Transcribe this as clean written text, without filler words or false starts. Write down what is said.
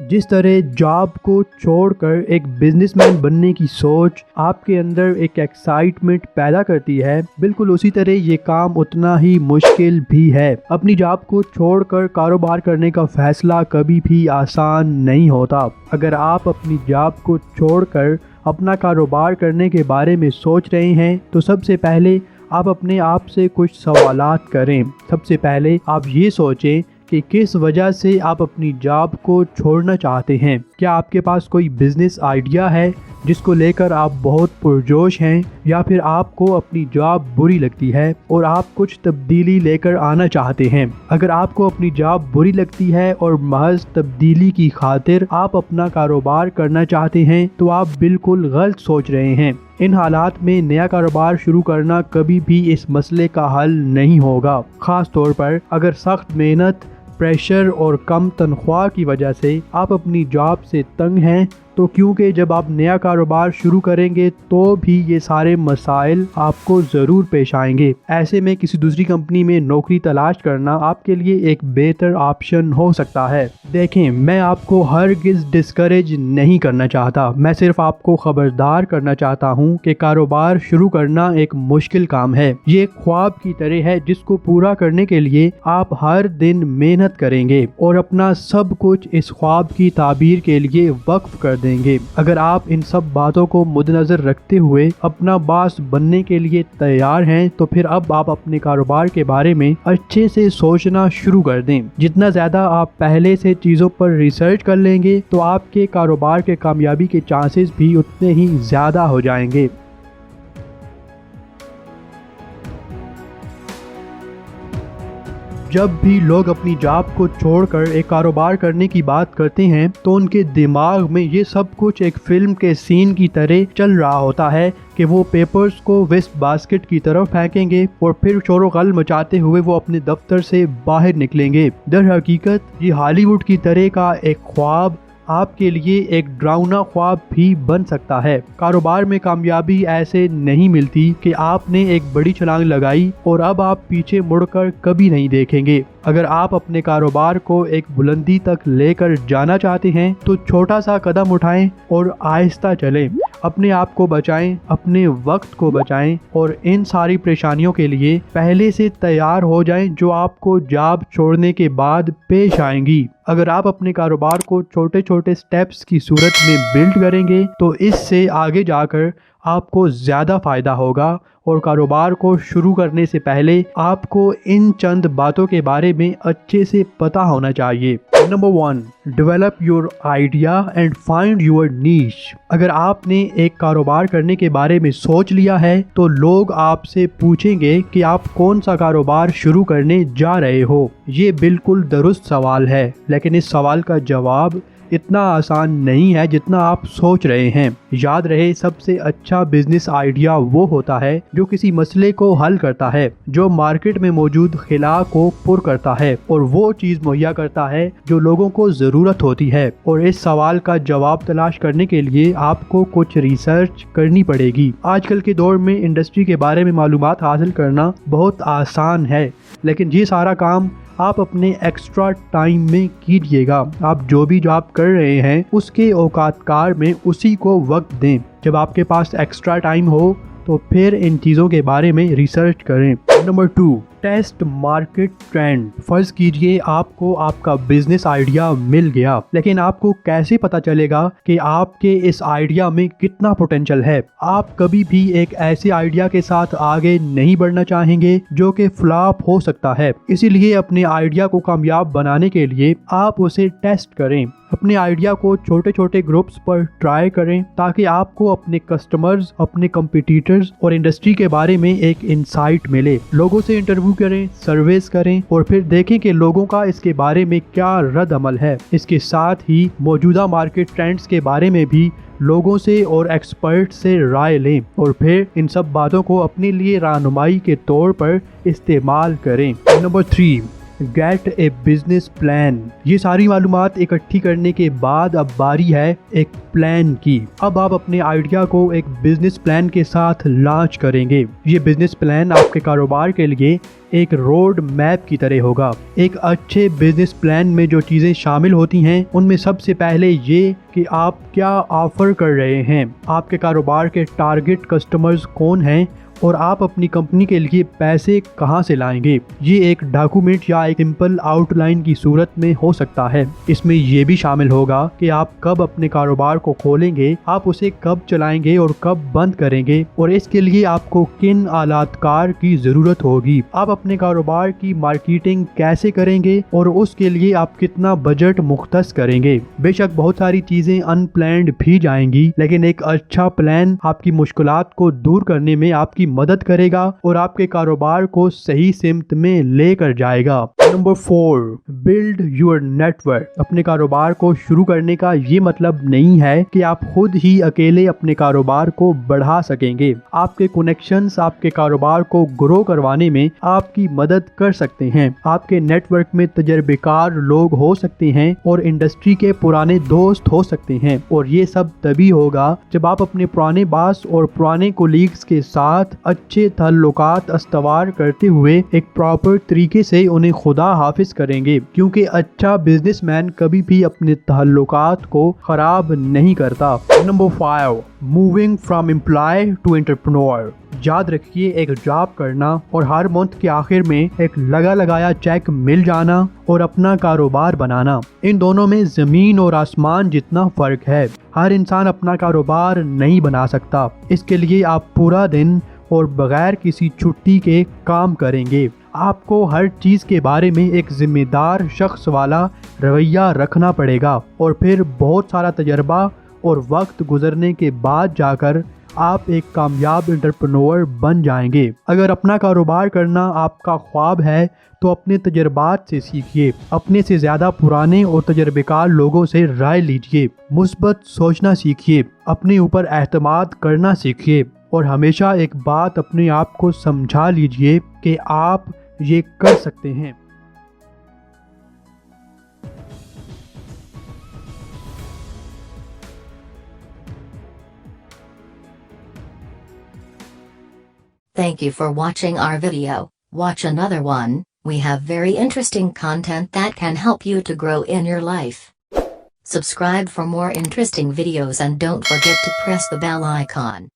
जिस तरह जॉब को छोड़कर एक बिजनेसमैन बनने की सोच आपके अंदर एक एक्साइटमेंट पैदा करती है, बिल्कुल उसी तरह ये काम उतना ही मुश्किल भी है। अपनी जॉब को छोड़कर कारोबार करने का फैसला कभी भी आसान नहीं होता। अगर आप अपनी जॉब को छोड़कर अपना कारोबार करने के बारे में सोच रहे हैं तो सबसे पहले आप अपने आप से कुछ सवालात करें। सबसे पहले आप ये सोचें कि किस वजह से आप अपनी जॉब को छोड़ना चाहते हैं। क्या आपके पास कोई बिजनेस आइडिया है जिसको लेकर आप बहुत पुरजोश हैं, या फिर आपको अपनी जॉब बुरी लगती है और आप कुछ तब्दीली लेकर आना चाहते हैं। अगर आपको अपनी जॉब बुरी लगती है और महज तब्दीली की खातिर आप अपना कारोबार करना चाहते हैं तो आप बिल्कुल गलत सोच रहे हैं। इन हालात में नया कारोबार शुरू करना कभी भी इस मसले का हल नहीं होगा, ख़ास तौर पर अगर सख्त मेहनत, प्रेशर और कम तनख्वाह की वजह से आप अपनी जॉब से तंग हैं। तो क्योंकि जब आप नया कारोबार शुरू करेंगे तो भी ये सारे मसाइल आपको ज़रूर पेश आएंगे। ऐसे में किसी दूसरी कंपनी में नौकरी तलाश करना आपके लिए एक बेहतर ऑप्शन हो सकता है। देखें, मैं आपको हरगिज़ डिस्करेज नहीं करना चाहता, मैं सिर्फ आपको खबरदार करना चाहता हूँ कि कारोबार शुरू करना एक मुश्किल काम है। ये एक ख्वाब की तरह है जिसको पूरा करने के लिए आप हर दिन मेहनत करेंगे और अपना सब कुछ इस ख्वाब की ताबीर के लिए वक्फ कर देंगे। अगर आप इन सब बातों को मद्देनजर रखते हुए अपना बॉस बनने के लिए तैयार हैं तो फिर अब आप अपने कारोबार के बारे में अच्छे से सोचना शुरू कर दें। जितना ज़्यादा आप पहले से चीज़ों पर रिसर्च कर लेंगे तो आपके कारोबार के कामयाबी के चांसेस भी उतने ही ज़्यादा हो जाएंगे। जब भी लोग अपनी जॉब को छोड़कर एक कारोबार करने की बात करते हैं तो उनके दिमाग में ये सब कुछ एक फिल्म के सीन की तरह चल रहा होता है कि वो पेपर्स को वेस्ट बास्केट की तरफ फेंकेंगे और फिर शोर गल मचाते हुए वो अपने दफ्तर से बाहर निकलेंगे। दर हकीकत ये हॉलीवुड की तरह का एक ख्वाब आपके लिए एक डरावना ख्वाब भी बन सकता है। कारोबार में कामयाबी ऐसे नहीं मिलती कि आपने एक बड़ी छलांग लगाई और अब आप पीछे मुड़कर कभी नहीं देखेंगे। अगर आप अपने कारोबार को एक बुलंदी तक लेकर जाना चाहते हैं तो छोटा सा कदम उठाएं और आहिस्ता चलें। अपने आप को बचाएं, अपने वक्त को बचाएं और इन सारी परेशानियों के लिए पहले से तैयार हो जाएं जो आपको जॉब छोड़ने के बाद पेश आएंगी। अगर आप अपने कारोबार को छोटे छोटे स्टेप्स की सूरत में बिल्ड करेंगे तो इससे आगे जाकर आपको ज़्यादा फ़ायदा होगा। और कारोबार को शुरू करने से पहले आपको इन चंद बातों के बारे में अच्छे से पता होना चाहिए। Number 1, develop your idea and find your niche. अगर आपने एक कारोबार करने के बारे में सोच लिया है तो लोग आपसे पूछेंगे कि आप कौन सा कारोबार शुरू करने जा रहे हो। ये बिल्कुल दुरुस्त सवाल है, लेकिन इस सवाल का जवाब इतना आसान नहीं है जितना आप सोच रहे हैं। याद रहे, सबसे अच्छा बिजनेस आइडिया वो होता है जो किसी मसले को हल करता है, जो मार्केट में मौजूद खिला को पुर करता है और वो चीज़ मुहैया करता है जो लोगों को ज़रूरत होती है। और इस सवाल का जवाब तलाश करने के लिए आपको कुछ रिसर्च करनी पड़ेगी। आजकल के दौर में इंडस्ट्री के बारे में मालूमात हासिल करना बहुत आसान है, लेकिन ये सारा काम आप अपने एक्स्ट्रा टाइम में कीजिएगा। आप जो भी जॉब कर रहे हैं उसके औकातकार में उसी को वक्त दें। जब आपके पास एक्स्ट्रा टाइम हो तो फिर इन चीज़ों के बारे में रिसर्च करें। Number 2, test market trend. फर्ज कीजिए आपको आपका बिजनेस आइडिया मिल गया, लेकिन आपको कैसे पता चलेगा कि आपके इस आइडिया में कितना पोटेंशियल है। आप कभी भी एक ऐसे आइडिया के साथ आगे नहीं बढ़ना चाहेंगे जो कि फ्लॉप हो सकता है। इसीलिए अपने आइडिया को कामयाब बनाने के लिए आप उसे टेस्ट करें। अपने आइडिया को छोटे छोटे ग्रुप्स पर ट्राई करें ताकि आपको अपने कस्टमर्स, अपने कंपटीटर्स और इंडस्ट्री के बारे में एक इंसाइट मिले। लोगों से इंटरव्यू करें, सर्वेस करें और फिर देखें कि लोगों का इसके बारे में क्या रद्द अमल है। इसके साथ ही मौजूदा मार्केट ट्रेंड्स के बारे में भी लोगों से और एक्सपर्ट से राय लें और फिर इन सब बातों को अपने लिए रहनुमाई के तौर पर इस्तेमाल करें। नंबर 3, गेट ए बिजनेस प्लान। ये सारी मालूमात इकट्ठी करने के बाद अब बारी है एक प्लान की। अब आप अपने आइडिया को एक बिजनेस प्लान के साथ लॉन्च करेंगे। ये बिजनेस प्लान आपके कारोबार के लिए एक रोड मैप की तरह होगा। एक अच्छे बिजनेस प्लान में जो चीज़ें शामिल होती हैं उनमें सबसे पहले ये कि आप क्या ऑफर कर रहे हैं, आपके कारोबार के टारगेट कस्टमर्स कौन हैं और आप अपनी कंपनी के लिए पैसे कहां से लाएंगे। ये एक डॉक्यूमेंट या एक सिंपल आउटलाइन की सूरत में हो सकता है। इसमें ये भी शामिल होगा कि आप कब अपने कारोबार को खोलेंगे, आप उसे कब चलाएंगे और कब बंद करेंगे और इसके लिए आपको किन आलातकार की ज़रूरत होगी। आप अपने कारोबार की मार्केटिंग कैसे करेंगे और उसके लिए आप कितना बजट मुख्तस करेंगे। बेशक बहुत सारी चीज़ें अनप्लान्ड भी जाएंगी, लेकिन एक अच्छा प्लान आपकी मुश्किलात को दूर करने में आपकी मदद करेगा और आपके कारोबार को सही सिमत में लेकर जाएगा। Number 4, build your network. अपने कारोबार को शुरू करने का ये मतलब नहीं है कि आप खुद ही अकेले अपने कारोबार को बढ़ा सकेंगे। आपके कनेक्शंस आपके कारोबार को ग्रो करवाने में आपकी मदद कर सकते हैं। आपके नेटवर्क में तजर्बेकार लोग हो सकते हैं और इंडस्ट्री के पुराने दोस्त हो सकते हैं, और ये सब तभी होगा जब आप अपने पुराने बॉस और पुराने कोलीग्स के साथ अच्छे ताल्लुकात अस्तवार करते हुए एक प्रॉपर तरीके से उन्हें खुदा हाफिज करेंगे, क्योंकि अच्छा बिजनेसमैन कभी भी अपने ताल्लुकात को खराब नहीं करता। Number 5, moving from employ to entrepreneur. याद रखिए, एक जॉब करना और हर मंथ के आखिर में एक लगा लगाया चेक मिल जाना और अपना कारोबार बनाना, इन दोनों में ज़मीन और आसमान जितना फ़र्क है। हर इंसान अपना कारोबार नहीं बना सकता। इसके लिए आप पूरा दिन और बगैर किसी छुट्टी के काम करेंगे। आपको हर चीज़ के बारे में एक ज़िम्मेदार शख्स वाला रवैया रखना पड़ेगा, और फिर बहुत सारा तजर्बा और वक्त गुजरने के बाद जाकर आप एक कामयाब एंटरप्रेन्योर बन जाएंगे। अगर अपना कारोबार करना आपका ख्वाब है तो अपने तजर्बात से सीखिए, अपने से ज़्यादा पुराने और तजर्बेकार लोगों से राय लीजिए, मुस्बत सोचना सीखिए, अपने ऊपर एतमाद करना सीखिए, और हमेशा एक बात अपने आप को समझा लीजिए कि आप ये कर सकते हैं। Thank you for watching our video. Watch another one. We have very interesting content that can help you to grow in your life. Subscribe for more interesting videos and don't forget to press the bell icon.